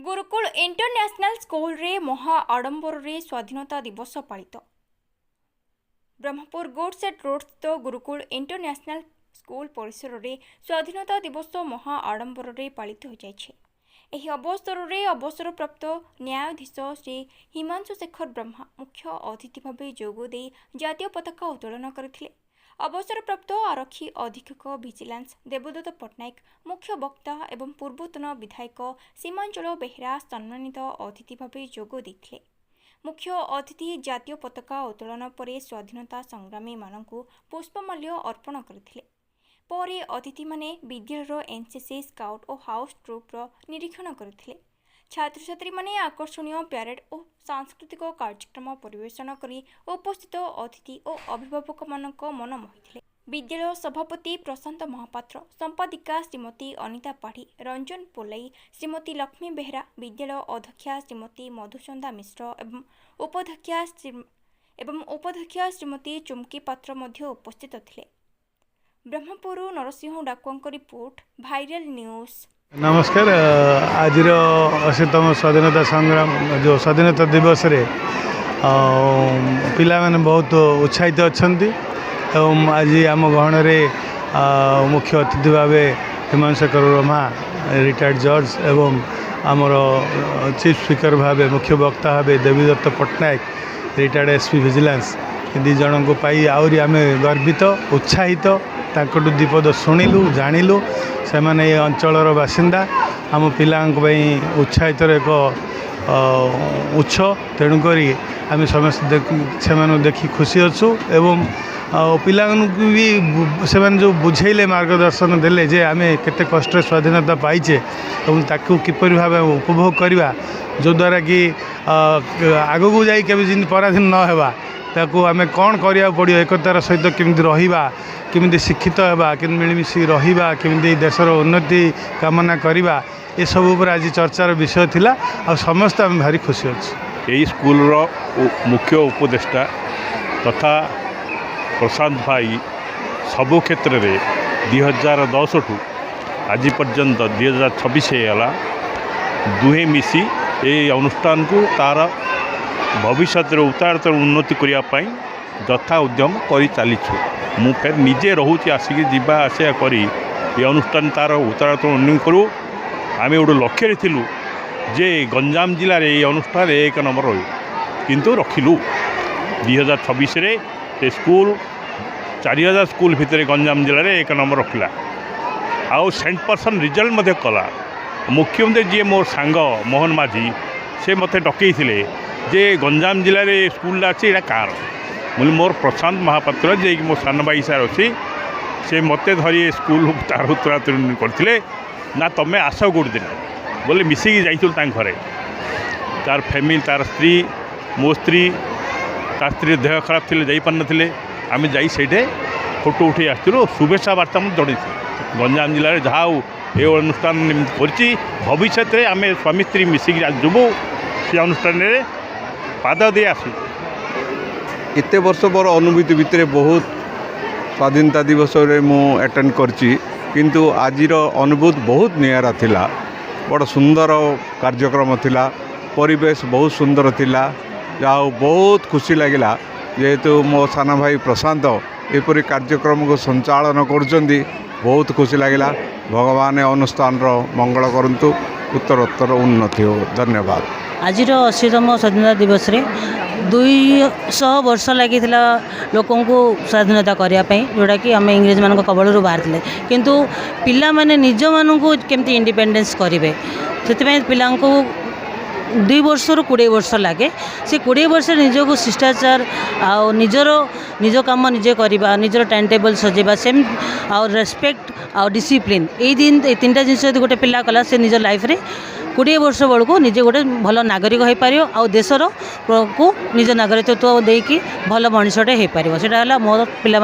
Gurukul international school रे महा आडंबर रे स्वाधीनता दिवस पालित। ब्रह्मपुर गोडसेट रोड स्थित गुरुकुल इंटरनेशनल स्कूल परिसर रे स्वाधीनता दिवस महा आडंबर रे पालित हो जायछि। एही अवसर रे अवसरप्राप्त न्यायाधीश श्री हिमांशु शेखर ब्रह्मा मुख्य अतिथि भावे जोग दे जातीय पताका उत्तोलन करथिले। अवसरप्राप्त आरक्षी अधीक्षक भिजिलांस देवदत्त पट्टनायक मुख्य वक्ता एवं पूर्वतन विधायक सीमांचल बेहेरा सम्मानित अतिथि भावे जोग देथिले। मुख्य अतिथि जातीय पताका उत्तोलन पर स्वाधीनता संग्रामी मानकु पुष्पमाल्य अर्पण करथिले। परे अतिथि माने विद्यालयर एनसीसी स्काउट और हाउस ट्रुप्र निरीक्षण करथिले। छात्र छात्री माने आकर्षणीय प्यारेड और सांस्कृतिक कार्यक्रम परिवेषण करी उपस्थित अतिथि और अभिभावक मानक मन मोहिथिले। विद्यालय सभापति प्रशांत महापात्र, संपादिका श्रीमती अनिता पाढ़ी, रंजन पोलाई, श्रीमती लक्ष्मी बेहेरा, विद्यालय अध्यक्षा श्रीमती मधुचंदा मिश्र एवं उपाध्यक्षा श्रीमती चुमकी पात्र मध्य उपस्थित थिले। ब्रह्मपुर नरसिंह डाकुआंक रिपोर्ट, वायरल न्यूज। नमस्कार। आज 80तम स्वाधीनता संग्राम जो स्वाधीनता दिवस रे पिला माने बहुत उत्साहित अच्छंती एवं आज आम गहन मुख्य अतिथि भाव हिमांशु शेखर ब्रह्मा रिटायर्ड जज एवं आमर चीफ स्पीकर भाव मुख्य वक्ता भाव देवदत्त पट्टनायक रिटायर्ड एसपी विजिलेंस दी जन को पाई आहरी आम गर्वित उत्साहित ताकटू दीपद शुणिलु जानिलु से माने ये अंचलर बासिंदा आम पिला उत्साहित एक उच्च तेणुक आम समस्त से देखी खुशी अच्छु एवं पिला भी से जो बुझेले मार्गदर्शन देले जे आम केते कष्ट स्वाधीनता पाइचे और ताकू किपरि भाव उपभोग करवा जो द्वारा कि आग को जाई केबे पराधीन न हेबा ताकू आम कौन करिया पड़ियो एकतार सहित केमिति रहिबा केमिति शिक्षित हेबा केमिति मिलमिशी रहिबा केमिति देशर उन्नति कामना करिबा ए सब ऊपर आज चर्चार विषय थिला आ समस्त आम भारी खुशी अछि। यही स्कूल मुख्य उपदेष्टा तथा प्रशांत भाई सबु क्षेत्र में 2010 ठू आज पर्यंत 2026 होगा दुहे मिसी ये अनुष्ठान को तार भविष्य उत्तरोत्तर उन्नति करने यथा उद्यम कर चलीछु। मु फिर निजे रोचे आसिक जीवा आसिया करी ये अनुष्ठान तार उत्तरोत्तर उन्नति करूँ। आम गोटे लक्ष्य थिलु जे गंजाम जिले में ये अनुष्ठान 1 नंबर रही किंतु रखिलु 2026 रे ये स्कूल 4000 स्कूल भितर गंजाम जिले में 1 नंबर रखला आउ 100% रिजल्ट मध्य कला। मुख्यमंत्री जी मोर सांग मोहन माझी से मत डकई जे गंजाम जिले में स्कूल अच्छे कार मुझे मोर प्रशांत महापात्र जे कि मो सान भाई सार अच्छी से मत धरी स्कूल तार उत्तरातुरी करते ना तुम आस गोटे दिन बोले मिसिकी जाइल घरे तार फैमिली तार स्त्री मो स्त्री तार स्त्री देह खराब थे जापार ना आम जा फोटो उठे आसलु शुभेच्छा बार्ता मुझे जड़े गंजाम जिले में जहाँ ये अनुष्ठान कर भविष्य आम स्वामी स्त्री मिसिकी जीवु से अनुष्ठान में पाद दे आसू। एत वर्ष मोर अनुभूति भितर बहुत स्वाधीनता दिवस मु अटेंड करची किंतु आजिर अनुभूति बहुत नियारा थिला। बड़ सुंदर कार्यक्रम थिला, परिवेश बहुत सुंदर थिला, जाओ बहुत खुशी लगिला जेहेतु मो साना भाई प्रशांत एपरी कार्यक्रम को संचालन करुँच बहुत खुशी लगिला। भगवान अनुष्ठान मंगल करंतु उत्तरोत्तर उन्नति हो। धन्यवाद। आज 80तम स्वाधीनता दिवस रे 200 वर्ष लगी लोक स्वाधीनता करने जोटा कि आम इंग्रेज मान कबल बाहर थे किंतु पिला माने निज मान को केमती इंडिपेंडेंस करेंगे से पिला 2 वर्ष रु 20 वर्ष लगे से 20 वर्ष निजक शिष्टाचार आ निज काम निजे करवा निजर टाइम टेबल सजेबा सेम आ रेस्पेक्ट आ डिसिप्लिन ये 3टा जिन गोटे पिला कला से निज लाइफ रे 20 वर्ष बेलू निजे गोटे भल नागरिक हो पार आ देशर को निज नागरिकत्व देकी भल मनीषटे हो पार से मोर पिला।